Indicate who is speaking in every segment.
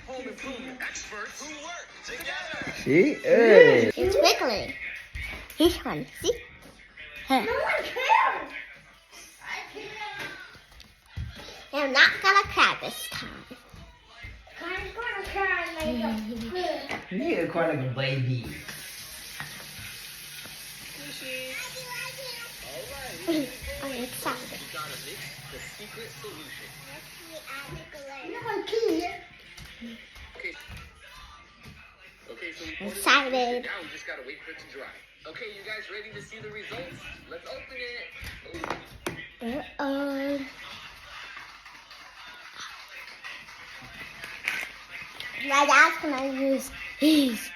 Speaker 1: Home improvement experts who work together.
Speaker 2: See? Hey.
Speaker 3: It's wiggling. This one, see? Huh.
Speaker 4: No one cares.
Speaker 3: I'm not gonna cry this time.
Speaker 4: I'm gonna cry like a
Speaker 2: You cry like a baby.
Speaker 3: I'm excited.
Speaker 1: You gotta mix the secret solution.
Speaker 4: no one cares.
Speaker 1: Okay, so we
Speaker 3: I'm excited.
Speaker 1: now we just gotta wait for it to dry. Okay, you guys ready to see the results? Let's open it.
Speaker 3: My dad's gonna use these.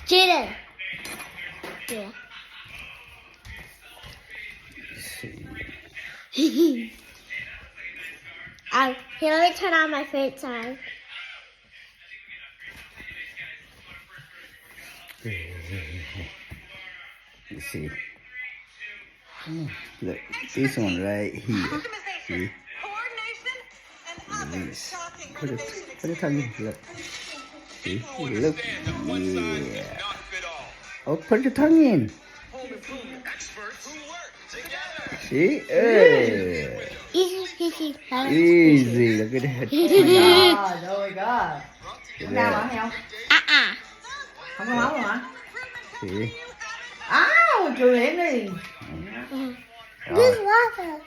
Speaker 3: Jaden. Yeah.
Speaker 2: See.
Speaker 3: Here, let me turn on my favorite song.
Speaker 2: You see. Look, this one right here. See? This. Put it on me. Look. See? Look. Yeah. Oh, put your tongue in.
Speaker 1: Home improvement experts who work together.
Speaker 2: See? Hey.
Speaker 3: Easy.
Speaker 2: Easy. Look at that.
Speaker 5: God, oh my god. Không đau hả Heo? Không có máu luôn hả?
Speaker 2: See?
Speaker 5: Áo, trừ điểm đi.
Speaker 3: This water.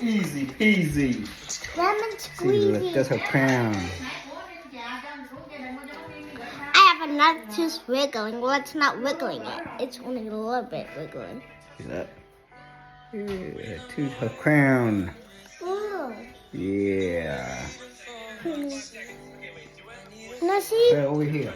Speaker 2: Easy peasy.
Speaker 3: Lemon
Speaker 2: See, look,
Speaker 3: squeezy.
Speaker 2: that's her crown.
Speaker 3: I have another tooth wiggling. Well, it's not wiggling it. It's only a little bit wiggling.
Speaker 2: See that? Yeah, to her crown.
Speaker 3: Ooh.
Speaker 2: Yeah.
Speaker 3: Now see?
Speaker 2: Right over here.